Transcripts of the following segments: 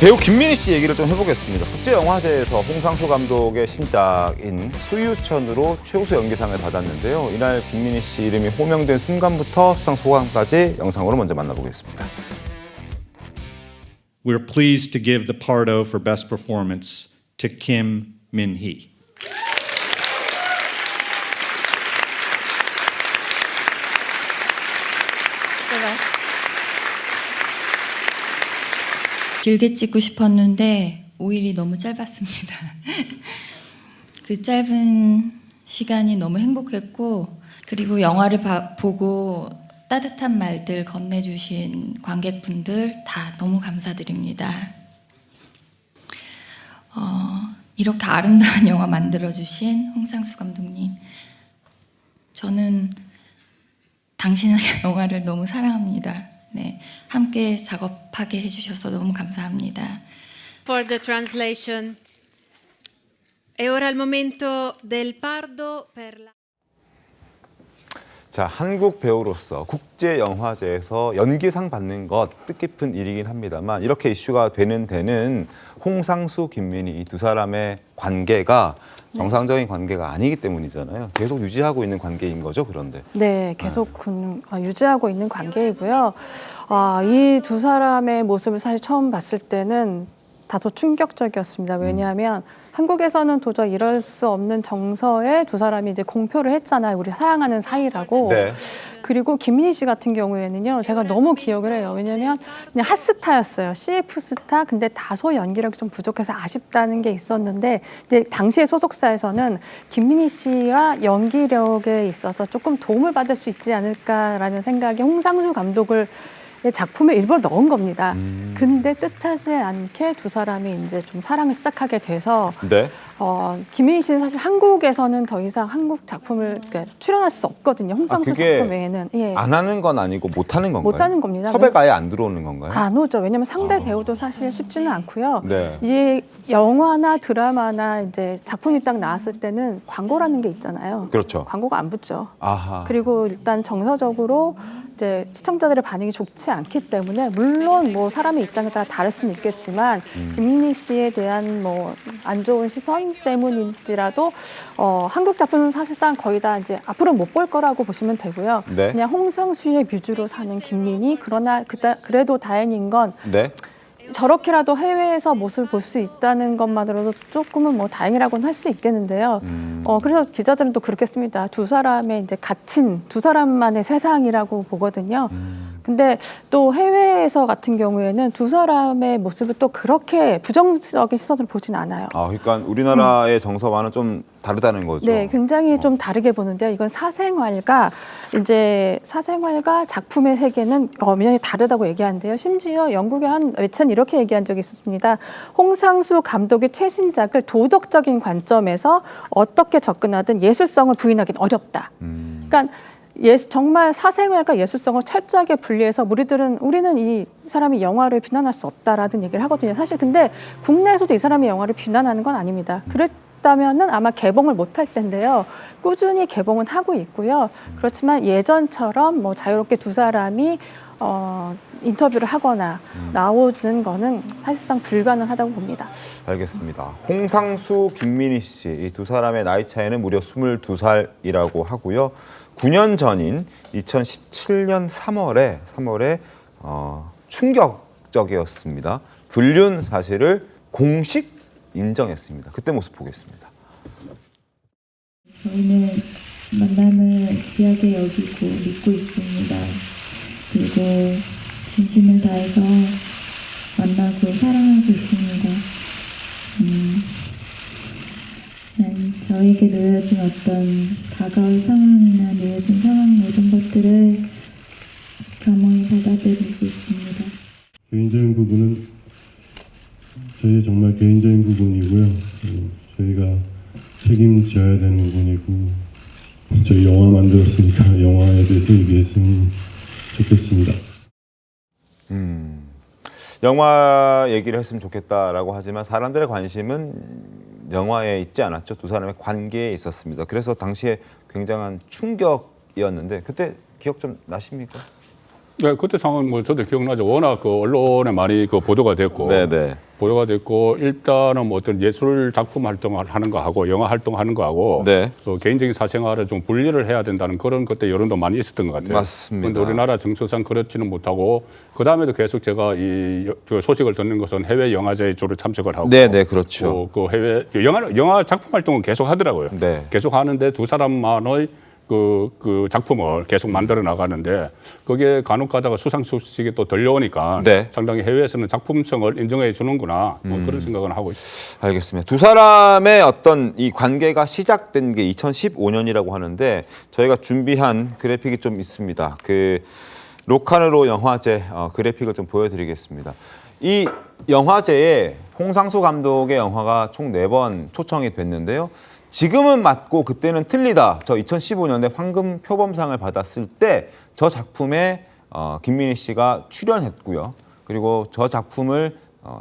배우 김민희 씨 얘기를 좀 해보겠습니다. 국제영화제에서 홍상수 감독의 신작인 수유천으로 최우수 연기상을 받았는데요. 이날 김민희 씨 이름이 호명된 순간부터 수상 소감까지 영상으로 먼저 만나보겠습니다. We're pleased to give the Pardo for Best Performance to Kim Min-hee. 길게 찍고 싶었는데 5일이 너무 짧았습니다. 그 짧은 시간이 너무 행복했고, 그리고 영화를 보고 따뜻한 말들 건네주신 관객분들 다 너무 감사드립니다. 이렇게 아름다운 영화 만들어주신 홍상수 감독님, 저는 당신의 영화를 너무 사랑합니다. 네, 함께 작업하게 해주셔서 너무 감사합니다. For the translation. E ora il momento del Pardo per la... 자, 한국 배우로서 국제영화제에서 연기상 받는 것 뜻깊은 일이긴 합니다만 이렇게 이슈가 되는 데는 홍상수, 김민희 이 두 사람의 관계가 정상적인 관계가 아니기 때문이잖아요. 계속 유지하고 있는 관계인 거죠, 그런데. 네, 계속 유지하고 있는 관계이고요. 이 두 사람의 모습을 사실 처음 봤을 때는 다소 충격적이었습니다. 왜냐하면 한국에서는 도저히 이럴 수 없는 정서에 두 사람이 이제 공표를 했잖아요. 우리 사랑하는 사이라고. 네. 그리고 김민희 씨 같은 경우에는요, 제가 너무 기억을 해요. 왜냐면 그냥 핫스타였어요. CF 스타. 근데 다소 연기력이 좀 부족해서 아쉽다는 게 있었는데, 이제 당시의 소속사에서는 김민희 씨가 연기력에 있어서 조금 도움을 받을 수 있지 않을까라는 생각에 홍상수 감독을 작품에 일부러 넣은 겁니다. 근데 뜻하지 않게 두 사람이 이제 좀 사랑을 시작하게 돼서 네. 김민희 씨는 사실 한국에서는 더 이상 한국 작품을 출연할 수 없거든요. 홍상수 그게 작품 외에는. 예. 안 하는 건 아니고 못 하는 건가요? 못 하는 겁니다. 섭외가 아예 안 들어오는 건가요? 안 오죠. 왜냐면 상대 배우도 사실 쉽지는 않고요. 네. 이게 영화나 드라마나 이제 작품이 딱 나왔을 때는 광고라는 게 있잖아요. 그렇죠. 광고가 안 붙죠. 아하. 그리고 일단 정서적으로 이제 시청자들의 반응이 좋지 않기 때문에, 물론 뭐 사람의 입장에 따라 다를 수는 있겠지만 김민희 씨에 대한 뭐 안 좋은 시선 때문인지라도 한국 작품은 사실상 거의 다 이제 앞으로 못 볼 거라고 보시면 되고요. 네. 그냥 홍상수의 뮤즈로 사는 김민희. 그러나 그래도 다행인 건 네. 저렇게라도 해외에서 모습을 볼 수 있다는 것만으로도 조금은 뭐 다행이라고는 할 수 있겠는데요. 그래서 기자들은 또 그렇게 씁니다. 두 사람의 이제 갇힌 두 사람만의 세상이라고 보거든요. 근데 또 해외에서 같은 경우에는 두 사람의 모습을 또 그렇게 부정적인 시선으로 보진 않아요. 그러니까 우리나라의 정서와는 좀 다르다는 거죠. 네, 굉장히 좀 다르게 보는데요. 이건 사생활과 작품의 세계는 엄연히 다르다고 얘기하는데요. 심지어 영국의 한 매체는 이렇게 얘기한 적이 있었습니다. 홍상수 감독의 최신작을 도덕적인 관점에서 어떻게 접근하든 예술성을 부인하기는 어렵다. 그러니까 정말 사생활과 예술성을 철저하게 분리해서 우리는 이 사람이 영화를 비난할 수 없다라는 얘기를 하거든요. 사실 근데 국내에서도 이 사람이 영화를 비난하는 건 아닙니다. 그랬다면은 아마 개봉을 못할 텐데요. 꾸준히 개봉은 하고 있고요. 그렇지만 예전처럼 뭐 자유롭게 두 사람이 인터뷰를 하거나 나오는 거는 사실상 불가능하다고 봅니다. 알겠습니다. 홍상수, 김민희 씨 이 두 사람의 나이 차이는 무려 22살이라고 하고요. 9년 전인 2017년 3월에 충격적이었습니다. 불륜 사실을 공식 인정했습니다. 그때 모습 보겠습니다. 저희는 만남을 귀하게 여기고 믿고 있습니다. 그리고 진심을 다해서 만나고 사랑하고 있습니다. 저에게 놓여진 어떤 다가올 상황이나 놓여진 상황 모든 것들을 겸허히 받아들이고 있습니다. 개인적인 부분은 저희의 정말 개인적인 부분이고요. 저희가 책임져야 되는 부분이고, 저희 영화 만들었으니까 영화에 대해서 얘기했으면 좋겠습니다. 영화 얘기를 했으면 좋겠다라고 하지만 사람들의 관심은 영화에 있지 않았죠. 두 사람의 관계에 있었습니다. 그래서 당시에 굉장한 충격이었는데 그때 기억 좀 나십니까? 네, 그때 상황 뭐 저도 기억나죠. 워낙 그 언론에 많이 그 보도가 됐고, 네네. 보도가 됐고 일단은 뭐 어떤 예술 작품 활동을 하는 거 하고 영화 활동하는 거 하고 네. 그 개인적인 사생활을 좀 분리를 해야 된다는 그런 그때 여론도 많이 있었던 것 같아요. 맞습니다. 그런데 우리나라 정서상 그렇지는 못하고 그 다음에도 계속 제가 그 소식을 듣는 것은 해외 영화제에 주로 참석을 하고, 네네, 그렇죠. 그 해외 영화 작품 활동을 계속 하더라고요. 네. 계속 하는데 두 사람만의 그 작품을 계속 만들어 나가는데 그게 간혹 가다가 수상 소식이 또 들려오니까 네. 상당히 해외에서는 작품성을 인정해 주는구나 뭐 그런 생각을 하고 있습니다. 알겠습니다. 두 사람의 어떤 이 관계가 시작된 게 2015년이라고 하는데 저희가 준비한 그래픽이 좀 있습니다. 그 로카르노 영화제 그래픽을 좀 보여드리겠습니다. 이 영화제에 홍상수 감독의 영화가 총 4번 초청이 됐는데요. 지금은 맞고 그때는 틀리다. 저 2015년에 황금 표범상을 받았을 때 저 작품에 김민희 씨가 출연했고요. 그리고 저 작품을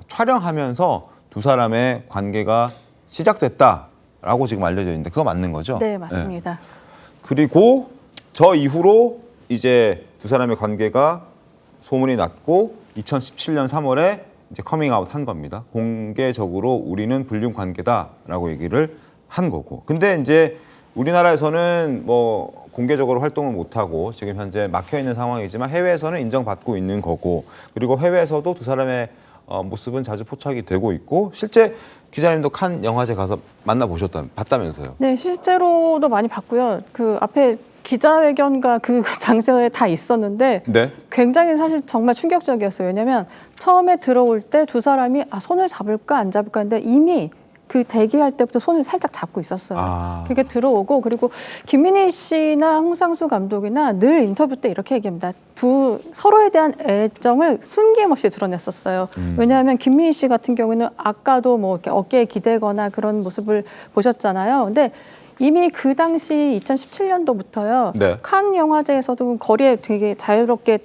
촬영하면서 두 사람의 관계가 시작됐다라고 지금 알려져 있는데 그거 맞는 거죠? 네, 맞습니다. 그리고 저 이후로 이제 두 사람의 관계가 소문이 났고 2017년 3월에 이제 커밍아웃 한 겁니다. 공개적으로 우리는 불륜 관계다라고 얘기를 한 거고. 근데 이제 우리나라에서는 뭐 공개적으로 활동을 못 하고 지금 현재 막혀 있는 상황이지만 해외에서는 인정받고 있는 거고, 그리고 해외에서도 두 사람의 모습은 자주 포착이 되고 있고, 실제 기자님도 칸 영화제 가서 봤다면서요? 네, 실제로도 많이 봤고요. 그 앞에 기자회견과 그 장소에 다 있었는데 네. 굉장히 사실 정말 충격적이었어요. 왜냐하면 처음에 들어올 때 두 사람이 손을 잡을까 안 잡을까 했는데 이미 그 대기할 때부터 손을 살짝 잡고 있었어요. 그게 들어오고, 그리고 김민희 씨나 홍상수 감독이나 늘 인터뷰 때 이렇게 얘기합니다. 서로에 대한 애정을 숨김없이 드러냈었어요. 왜냐하면 김민희 씨 같은 경우는 아까도 뭐 이렇게 어깨에 기대거나 그런 모습을 보셨잖아요. 근데 이미 그 당시 2017년도부터요. 네. 칸 영화제에서도 거리에 되게 자유롭게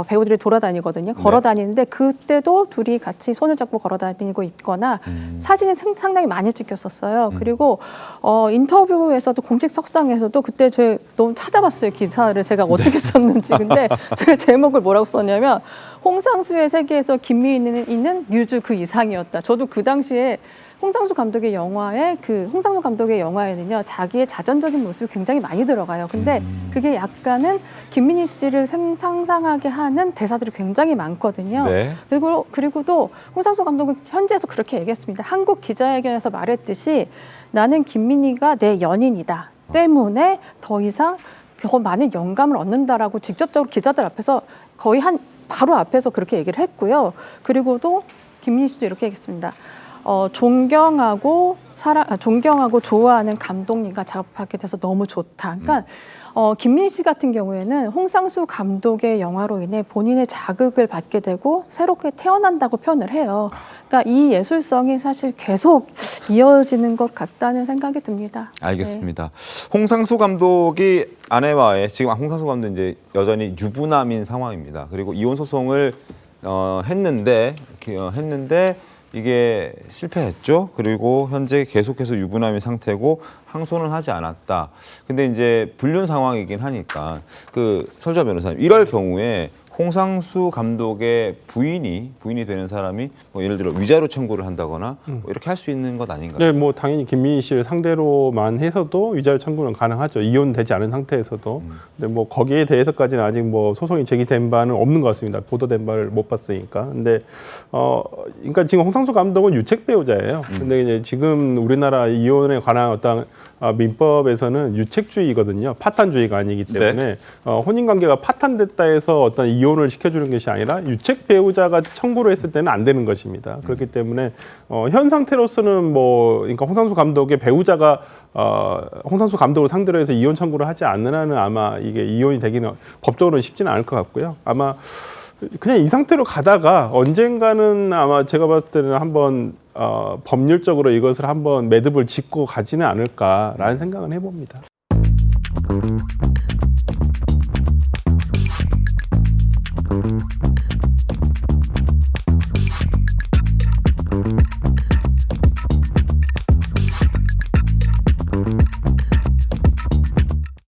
배우들이 돌아다니거든요. 걸어 다니는데 그때도 둘이 같이 손을 잡고 걸어 다니고 있거나 사진이 상당히 많이 찍혔었어요. 그리고 인터뷰에서도 공식 석상에서도 그때 제가 너무 찾아봤어요. 기사를 제가 어떻게 썼는지. 근데 제가 제목을 뭐라고 썼냐면 홍상수의 세계에서 김미희는 있는 뮤즈 그 이상이었다. 저도 그 당시에 홍상수 감독의 영화에는요, 자기의 자전적인 모습이 굉장히 많이 들어가요. 근데 그게 약간은 김민희 씨를 상상하게 하는 대사들이 굉장히 많거든요. 네. 그리고 또 홍상수 감독은 현지에서 그렇게 얘기했습니다. 한국 기자회견에서 말했듯이 나는 김민희가 내 연인이다 때문에 더 이상 더 많은 영감을 얻는다라고 직접적으로 기자들 앞에서 거의 바로 앞에서 그렇게 얘기를 했고요. 그리고 또 김민희 씨도 이렇게 얘기했습니다. 존경하고 좋아하는 감독님과 작업하게 돼서 너무 좋다. 그러니까 김민희 씨 같은 경우에는 홍상수 감독의 영화로 인해 본인의 자극을 받게 되고 새롭게 태어난다고 표현을 해요. 그러니까 이 예술성이 사실 계속 이어지는 것 같다는 생각이 듭니다. 알겠습니다. 홍상수 감독이 아내와의 지금 홍상수 감독은 이제 여전히 유부남인 상황입니다. 그리고 이혼 소송을 했는데 이게 실패했죠. 그리고 현재 계속해서 유부남인 상태고 항소는 하지 않았다. 근데 이제 불륜 상황이긴 하니까 그 설주아 변호사님, 이럴 경우에 홍상수 감독의 부인이 되는 사람이 뭐 예를 들어 위자료 청구를 한다거나 뭐 이렇게 할 수 있는 것 아닌가요? 네, 뭐 당연히 김민희 씨를 상대로만 해서도 위자료 청구는 가능하죠. 이혼되지 않은 상태에서도. 근데 뭐 거기에 대해서까지는 아직 뭐 소송이 제기된 바는 없는 것 같습니다. 보도된 바를 못 봤으니까. 근데 그러니까 지금 홍상수 감독은 유책 배우자예요. 근데 이제 지금 우리나라 이혼에 관한 어떤 민법에서는 유책주의거든요. 파탄주의가 아니기 때문에 혼인 관계가 파탄됐다 해서 어떤 이혼을 시켜주는 것이 아니라 유책 배우자가 청구를 했을 때는 안 되는 것입니다. 그렇기 때문에 현 상태로서는 그러니까 홍상수 감독의 배우자가 홍상수 감독을 상대로 해서 이혼 청구를 하지 않는 한은 아마 이게 이혼이 되기는 법적으로는 쉽지는 않을 것 같고요. 아마 그냥 이 상태로 가다가 언젠가는 아마 제가 봤을 때는 한번 법률적으로 이것을 한번 매듭을 짓고 가지는 않을까라는 생각은 해봅니다.